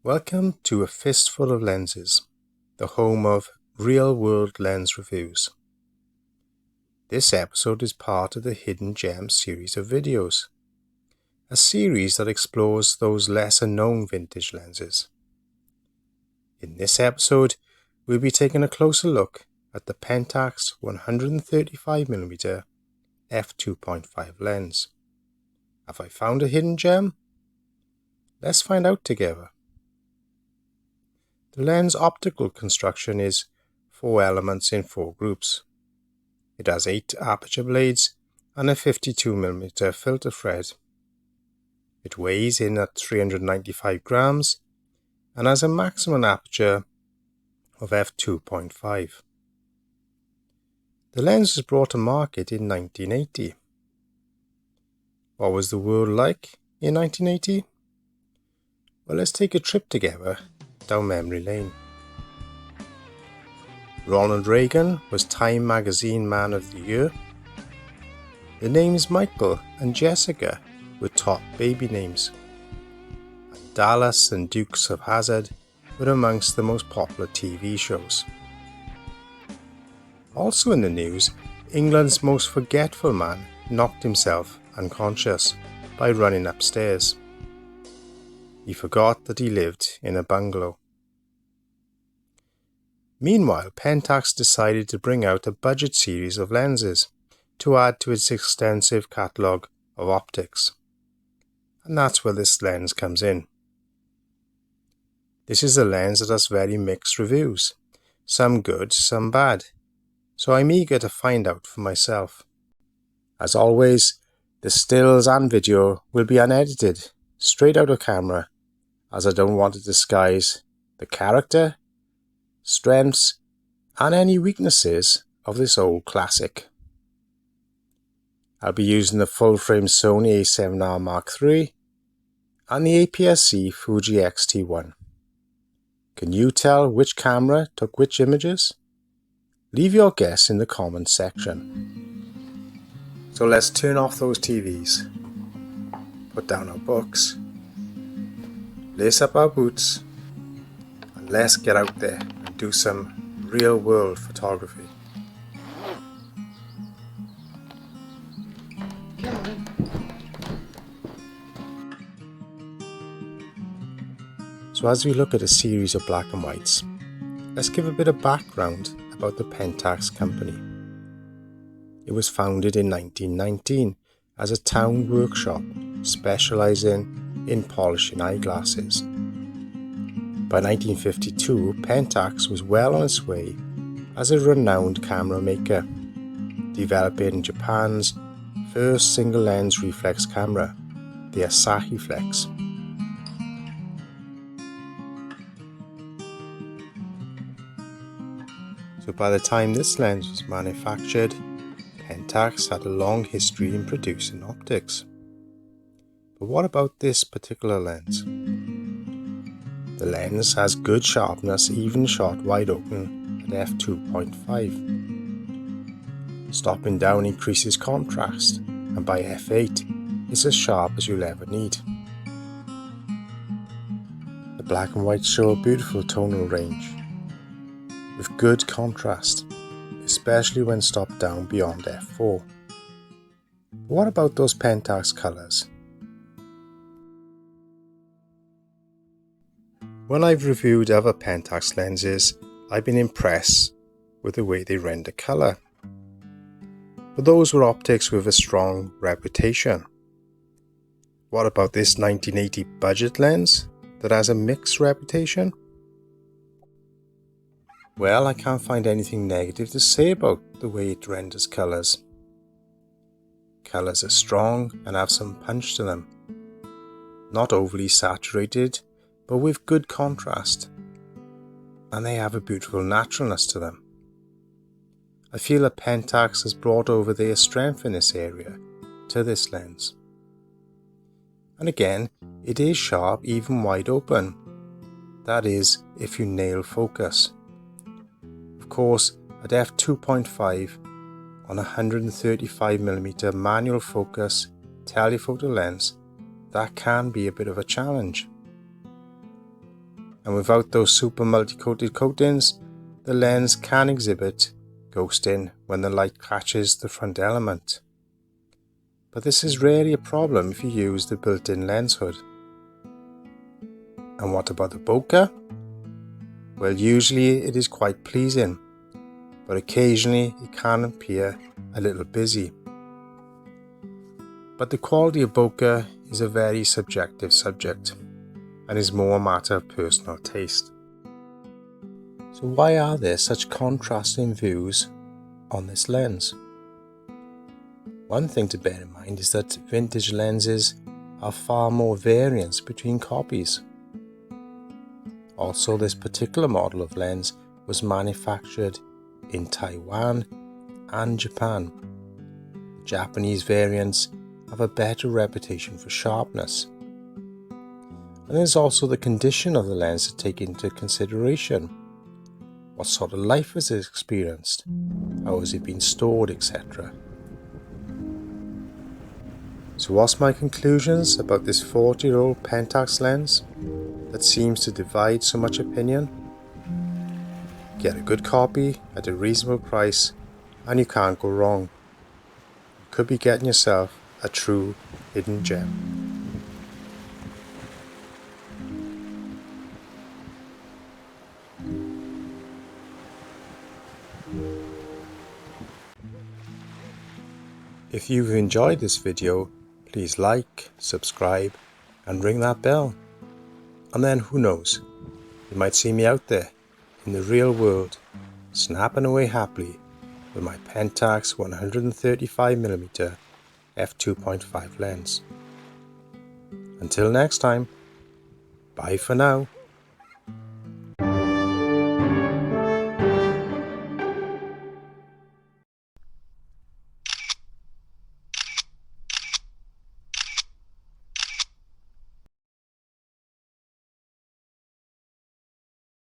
Welcome to A Fistful of Lenses, the home of real-world lens reviews. This episode is part of the Hidden Gems series of videos, a series that explores those lesser-known vintage lenses. In this episode, we'll be taking a closer look at the Pentax 135mm f2.5 lens. Have I found a hidden gem? Let's find out together. The lens optical construction is 4 elements in 4 groups. It has 8 aperture blades and a 52mm filter thread. It weighs in at 395 grams and has a maximum aperture of f2.5. The lens was brought to market in 1980. What was the world like in 1980? Well, let's take a trip together down memory lane. Ronald Reagan was Time Magazine Man of the Year. The names Michael and Jessica were top baby names. And Dallas and Dukes of Hazzard were amongst the most popular TV shows. Also in the news, England's most forgetful man knocked himself unconscious by running upstairs. He forgot that he lived in a bungalow. Meanwhile, Pentax decided to bring out a budget series of lenses to add to its extensive catalogue of optics. And that's where this lens comes in. This is a lens that has very mixed reviews, some good, some bad, so I'm eager to find out for myself. As always, the stills and video will be unedited, straight out of camera, as I don't want to disguise the character, strengths and any weaknesses of this old classic. I'll be using the full-frame Sony A7R Mark III and the APS-C Fuji X-T1. Can you tell which camera took which images? Leave your guess in the comments section. So let's turn off those TVs, put down our books, lace up our boots, and let's get out there and do some real-world photography. So as we look at a series of black and whites, let's give a bit of background about the Pentax company. It was founded in 1919 as a town workshop specialising in polishing eyeglasses. By 1952, Pentax was well on its way as a renowned camera maker, developing Japan's first single-lens reflex camera, the Asahi Flex. So by the time this lens was manufactured, Pentax had a long history in producing optics. But what about this particular lens? The lens has good sharpness even shot wide open at f2.5. Stopping down increases contrast, and by f8 it's as sharp as you'll ever need. The black and white show a beautiful tonal range, with good contrast, especially when stopped down beyond f4. But what about those Pentax colours? When I've reviewed other Pentax lenses, I've been impressed with the way they render colour. But those were optics with a strong reputation. What about this 1980 budget lens that has a mixed reputation? Well, I can't find anything negative to say about the way it renders colours. Colours are strong and have some punch to them. Not overly saturated, but with good contrast. And they have a beautiful naturalness to them. I feel that Pentax has brought over their strength in this area to this lens. And again, it is sharp even wide open. That is, if you nail focus. Of course, at f2.5 on a 135mm manual focus telephoto lens, that can be a bit of a challenge. And without those super multi-coated coatings, the lens can exhibit ghosting when the light catches the front element. But this is rarely a problem if you use the built-in lens hood. And what about the bokeh? Well, usually it is quite pleasing, but occasionally it can appear a little busy. But the quality of bokeh is a very subjective subject and is more a matter of personal taste. So why are there such contrasting views on this lens? One thing to bear in mind is that vintage lenses have far more variance between copies. Also, this particular model of lens was manufactured in Taiwan and Japan. Japanese variants have a better reputation for sharpness. And there's also the condition of the lens to take into consideration. What sort of life has it experienced? How has it been stored, etc. So what's my conclusions about this 40-year-old Pentax lens that seems to divide so much opinion? Get a good copy at a reasonable price and you can't go wrong. You could be getting yourself a true hidden gem. If you've enjoyed this video, please like, subscribe and ring that bell. And then who knows, you might see me out there in the real world, snapping away happily with my Pentax 135mm f2.5 lens. Until next time, bye for now.